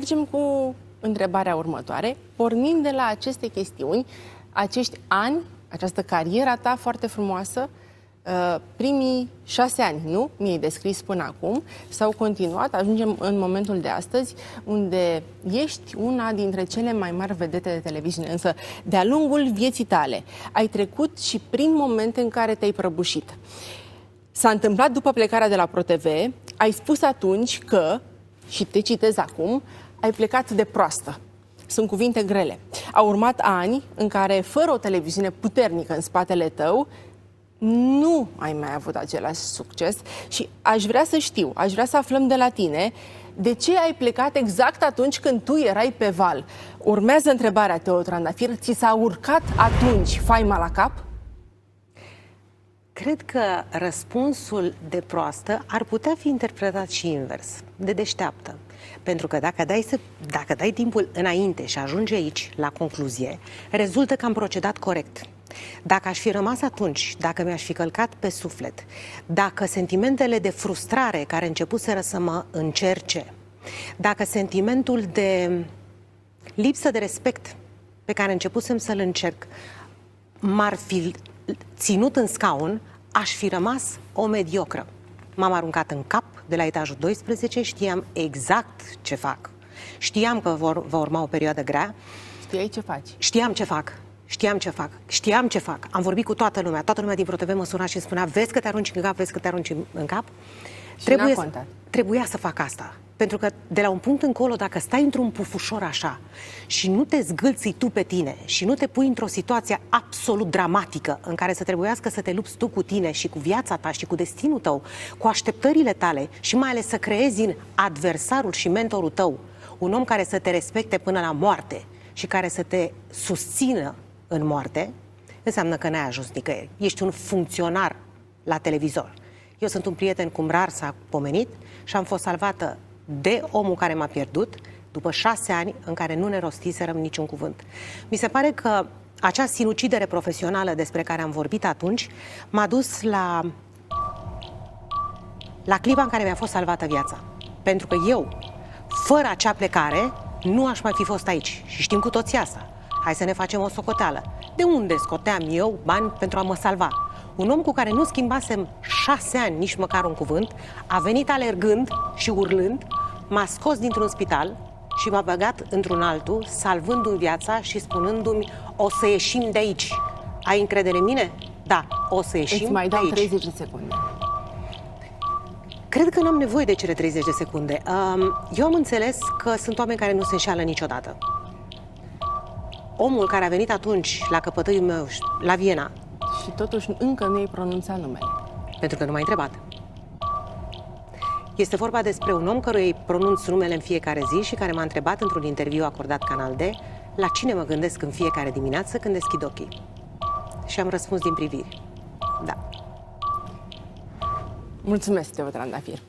mergem cu întrebarea următoare, pornind de la aceste chestiuni, acești ani, această carieră ta foarte frumoasă, primii 6 ani, nu? Mi-ai descris până acum, s-au continuat, ajungem în momentul de astăzi, unde ești una dintre cele mai mari vedete de televiziune. Însă, de-a lungul vieții tale, ai trecut și prin momente în care te-ai prăbușit. S-a întâmplat după plecarea de la ProTV, ai spus atunci că, și te citez acum, ai plecat de proastă. Sunt cuvinte grele. Au urmat ani în care, fără o televiziune puternică în spatele tău, nu ai mai avut același succes și aș vrea să știu, aș vrea să aflăm de la tine de ce ai plecat exact atunci când tu erai pe val. Urmează întrebarea, Teo Trandafir, ți s-a urcat atunci faima la cap? Cred că răspunsul de proastă ar putea fi interpretat și invers, de deșteaptă. Pentru că dacă dai timpul înainte și ajungi aici, la concluzie, rezultă că am procedat corect. Dacă aș fi rămas atunci, dacă mi-aș fi călcat pe suflet, dacă sentimentele de frustrare care începuseră să mă încerce, dacă sentimentul de lipsă de respect pe care începusem să-l încerc m-ar fi ținut în scaun, aș fi rămas o mediocră. M-am aruncat în cap de la etajul 12, știam exact ce fac. Știam că va urma o perioadă grea. Știai ce faci? Știam ce fac. Știam ce fac. Am vorbit cu toată lumea. Toată lumea din ProTV mă suna și îmi spunea: vezi că te arunci în cap, vezi că te arunci în cap. Trebuia să fac asta. Pentru că de la un punct încolo, dacă stai într-un pufușor așa și nu te zgâlții tu pe tine și nu te pui într-o situație absolut dramatică în care să trebuiască să te lupți tu cu tine și cu viața ta și cu destinul tău, cu așteptările tale și mai ales să creezi în adversarul și mentorul tău un om care să te respecte până la moarte și care să te susțină în moarte, înseamnă că n-ai ajuns nicăieri. Ești un funcționar la televizor. Eu sunt un prieten cum rar s-a pomenit și am fost salvată de omul care m-a pierdut după 6 ani în care nu ne rostiserăm niciun cuvânt. Mi se pare că acea sinucidere profesională despre care am vorbit atunci m-a dus la clipa în care mi-a fost salvată viața. Pentru că eu, fără acea plecare, nu aș mai fi fost aici. Și știm cu toții asta. Hai să ne facem o socoteală. De unde scoteam eu bani pentru a mă salva? Un om cu care nu schimbasem 6 ani nici măcar un cuvânt, a venit alergând și urlând, m-a scos dintr-un spital și m-a băgat într-un altul, salvându-mi viața și spunându-mi: o să ieșim de aici. Ai încredere în mine? Da, o să ieșim de aici. Îți mai dau 30 de secunde. Cred că n-am nevoie de cele 30 de secunde. Eu am înțeles că sunt oameni care nu se înșeală niciodată. Omul care a venit atunci la căpătâiul meu, la Viena... Și totuși încă nu i-ai pronunțat numele. Pentru că nu m-ai întrebat. Este vorba despre un om căruia îi pronunț numele în fiecare zi și care m-a întrebat într-un interviu acordat Canal D la cine mă gândesc în fiecare dimineață când deschid ochii. Și am răspuns din priviri. Da. Mulțumesc, Teo Trandafir.